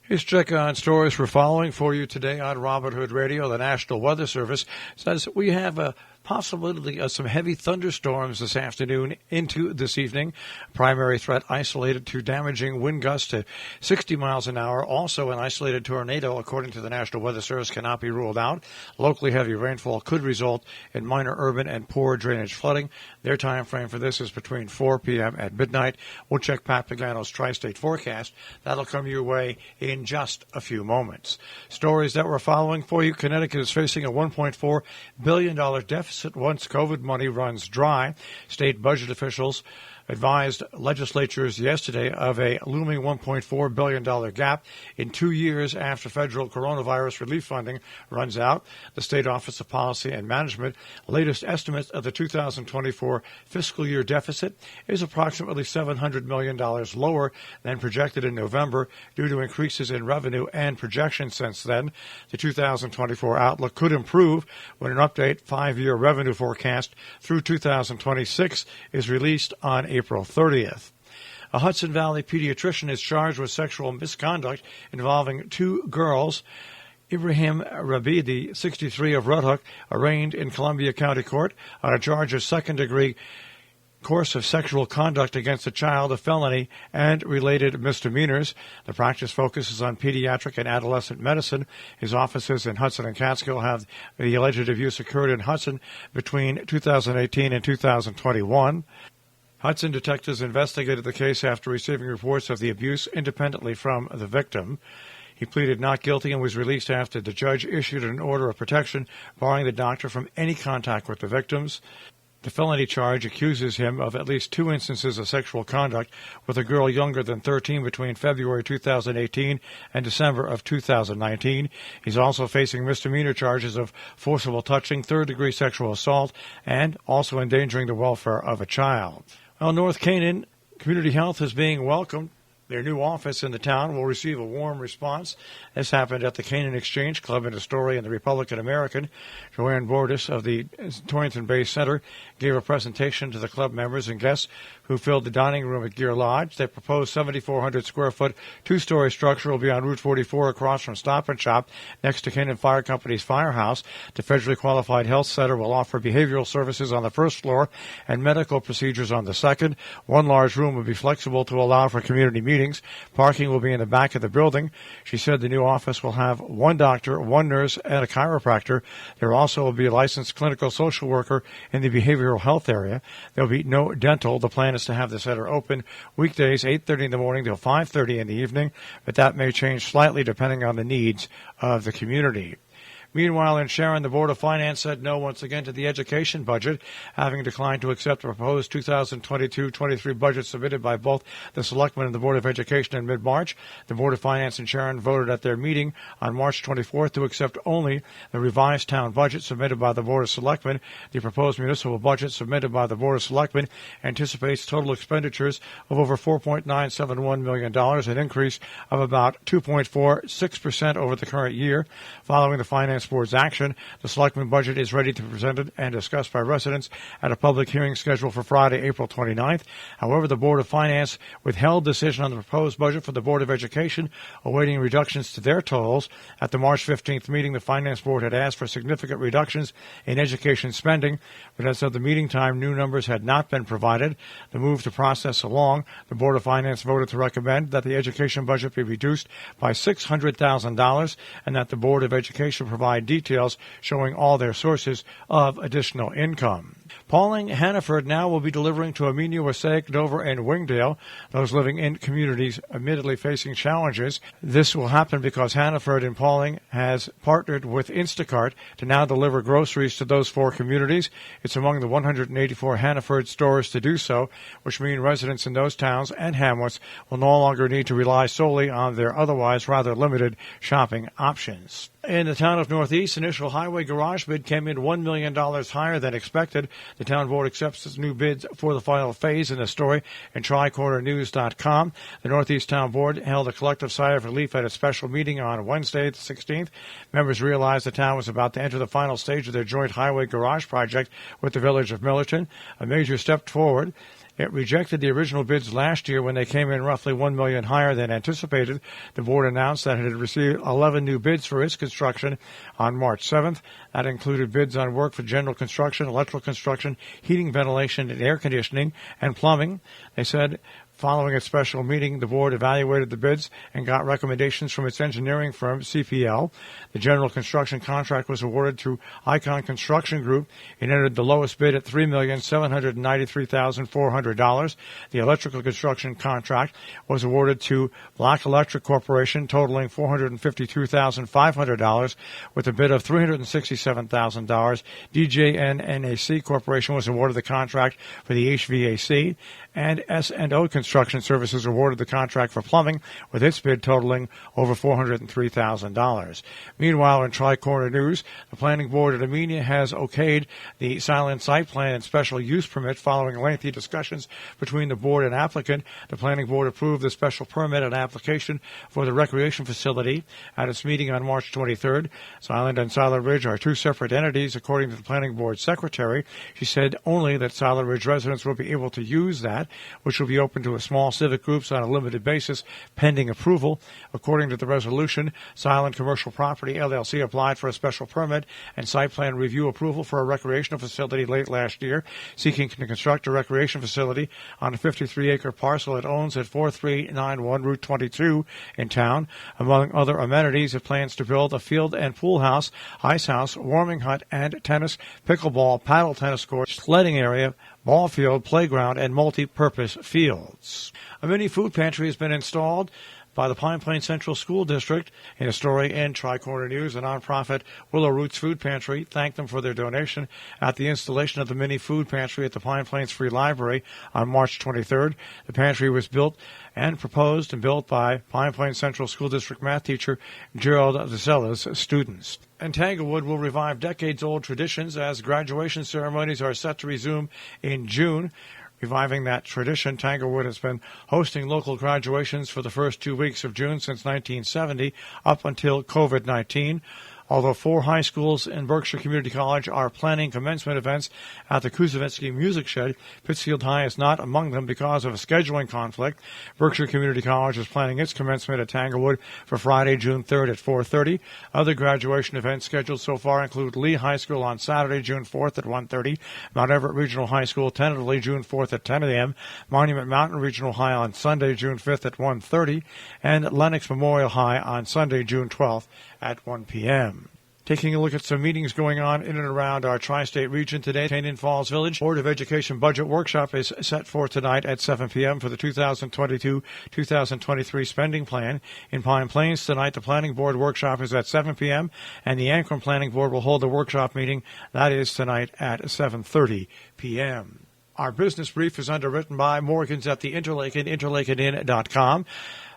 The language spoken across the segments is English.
Here's a check on stories we're following for you today on Robert Hood Radio. The National Weather Service says we have a possibility of some heavy thunderstorms this afternoon into this evening. Primary threat isolated to damaging wind gusts to 60 miles an hour. Also an isolated tornado, according to the National Weather Service, cannot be ruled out. Locally heavy rainfall could result in minor urban and poor drainage flooding. Their time frame for this is between 4 p.m. and midnight. We'll check Pat Pagano's tri-state forecast. That'll come your way in just a few moments. Stories that we're following for you. Connecticut is facing a $1.4 billion deficit once COVID money runs dry. State budget officials advised legislatures yesterday of a looming $1.4 billion gap in 2 years after federal coronavirus relief funding runs out. The State Office of Policy and Management latest estimates of the 2024 fiscal year deficit is approximately $700 million lower than projected in November due to increases in revenue and projections since then. The 2024 outlook could improve when an update 5-year revenue forecast through 2026 is released on April 30th. A Hudson Valley pediatrician is charged with sexual misconduct involving 2 girls. Ibrahim Rabidi, 63 of Red Hook, arraigned in Columbia County Court on a charge of second-degree course of sexual conduct against a child, a felony, and related misdemeanors. The practice focuses on pediatric and adolescent medicine. His offices in Hudson and Catskill have the alleged abuse occurred in Hudson between 2018 and 2021. Hudson detectives investigated the case after receiving reports of the abuse independently from the victim. He pleaded not guilty and was released after the judge issued an order of protection barring the doctor from any contact with the victims. The felony charge accuses him of at least 2 instances of sexual conduct with a girl younger than 13 between February 2018 and December of 2019. He's also facing misdemeanor charges of forcible touching, third-degree sexual assault, and also endangering the welfare of a child. Well, North Canaan Community Health is being welcomed. Their new office in the town will receive a warm response. This happened at the Canaan Exchange Club in Astoria and the Republican American. Joanne Bordis of the Torrington-based Center gave a presentation to the club members and guests who filled the dining room at Gear Lodge. Their proposed 7,400-square-foot, 2-story structure will be on Route 44 across from Stop and Shop next to Canaan Fire Company's firehouse. The federally qualified health center will offer behavioral services on the first floor and medical procedures on the second. One large room will be flexible to allow for community meetings. Parking will be in the back of the building. She said the new office will have 1 doctor, 1 nurse, and a chiropractor. There also will be a licensed clinical social worker in the behavioral health area. There will be no dental. The plan is to have the center open weekdays 8:30 in the morning till 5:30 in the evening, but that may change slightly depending on the needs of the community. Meanwhile, in Sharon, the Board of Finance said no once again to the education budget, having declined to accept the proposed 2022-23 budget submitted by both the Selectmen and the Board of Education in mid-March. The Board of Finance in Sharon voted at their meeting on March 24th to accept only the revised town budget submitted by the Board of Selectmen. The proposed municipal budget submitted by the Board of Selectmen anticipates total expenditures of over $4.971 million, an increase of about 2.46% over the current year. Following the Finance Board's action, the Selectmen budget is ready to be presented and discussed by residents at a public hearing scheduled for Friday, April 29th. However, the Board of Finance withheld decision on the proposed budget for the Board of Education, awaiting reductions to their totals. At the March 15th meeting, the Finance Board had asked for significant reductions in education spending, but as of the meeting time, new numbers had not been provided. The move to process along, the Board of Finance voted to recommend that the education budget be reduced by $600,000 and that the Board of Education provide details showing all their sources of additional income. Pauling Hannaford now will be delivering to Amenia, Wasaik, Dover, and Wingdale, those living in communities admittedly facing challenges. This will happen because Hannaford in Pauling has partnered with Instacart to now deliver groceries to those 4 communities. It's among the 184 Hannaford stores to do so, which means residents in those towns and hamlets will no longer need to rely solely on their otherwise rather limited shopping options. In the town of Northeast, initial highway garage bid came in $1 million higher than expected. The town board accepts its new bids for the final phase in the story in TricornerNews.com. The Northeast Town Board held a collective sigh of relief at a special meeting on Wednesday, the 16th. Members realized the town was about to enter the final stage of their joint highway garage project with the village of Millerton, a major step forward It rejected the original bids last year when they came in roughly $1 million higher than anticipated. The board announced that it had received 11 new bids for its construction on March 7th. That included bids on work for general construction, electrical construction, heating, ventilation, and air conditioning, and plumbing. They said following a special meeting, the board evaluated the bids and got recommendations from its engineering firm, CPL. The general construction contract was awarded to Icon Construction Group. It entered the lowest bid at $3,793,400. The electrical construction contract was awarded to Black Electric Corporation, totaling $452,500, with a bid of $367,000. DJNNAC Corporation was awarded the contract for the HVAC, and S&O Construction Services awarded the contract for plumbing, with its bid totaling over $403,000. Meanwhile, in Tri-Corner news, the Planning Board at Amenia has okayed the silent site plan and special use permit following lengthy discussions between the board and applicant. The Planning Board approved the special permit and application for the recreation facility at its meeting on March 23rd. Silent and Silent Ridge are two separate entities, according to the Planning Board Secretary. She said only that Silent Ridge residents will be able to use that, which will be open to a small civic groups on a limited basis pending approval. According to the resolution, Silent Commercial Property LLC applied for a special permit and site plan review approval for a recreational facility late last year, seeking to construct a recreation facility on a 53-acre parcel it owns at 4391 Route 22 in town. Among other amenities, it plans to build a field and pool house, ice house, warming hut, and tennis, pickleball, paddle tennis court, sledding area, ball field, playground, and multi-purpose fields. A mini food pantry has been installed by the Pine Plains Central School District. In a story in Tri-Corner News, the nonprofit Willow Roots Food Pantry thanked them for their donation at the installation of the mini food pantry at the Pine Plains Free Library on March 23rd. The pantry was built and proposed and built by Pine Plains Central School District math teacher Gerald Vazella's students. And Tanglewood will revive decades-old traditions as graduation ceremonies are set to resume in June. Reviving that tradition, Tanglewood has been hosting local graduations for the first 2 weeks of June since 1970, up until COVID-19. Although 4 high schools in Berkshire Community College are planning commencement events at the Kuzovetsky Music Shed, Pittsfield High is not among them because of a scheduling conflict. Berkshire Community College is planning its commencement at Tanglewood for Friday, June 3rd at 4:30. Other graduation events scheduled so far include Lee High School on Saturday, June 4th at 1:30, Mount Everett Regional High School tentatively June 4th at 10 a.m., Monument Mountain Regional High on Sunday, June 5th at 1:30, and Lenox Memorial High on Sunday, June 12th at 1 p.m. Taking a look at some meetings going on in and around our tri-state region today. Canyon Falls Village Board of Education Budget Workshop is set for tonight at 7 p.m. for the 2022-2023 spending plan. In Pine Plains tonight, the Planning Board Workshop is at 7 p.m., and the Ancrum Planning Board will hold a workshop meeting. That is tonight at 7:30 p.m. Our business brief is underwritten by Morgans at the Interlake and interlakeandinn.com.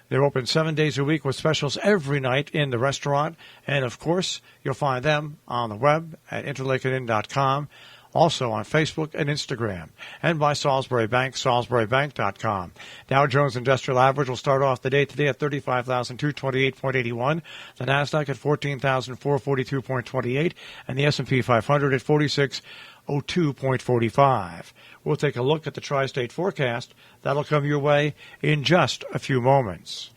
They're open 7 days a week with specials every night in the restaurant. And, of course, you'll find them on the web at interlakeandinn.com, also on Facebook and Instagram, and by Salisbury Bank, salisburybank.com. Dow Jones Industrial Average will start off the day today at 35,228.81, the NASDAQ at 14,442.28, and the S&P 500 at 4602.45. We'll take a look at the tri-state forecast. That'll come your way in just a few moments.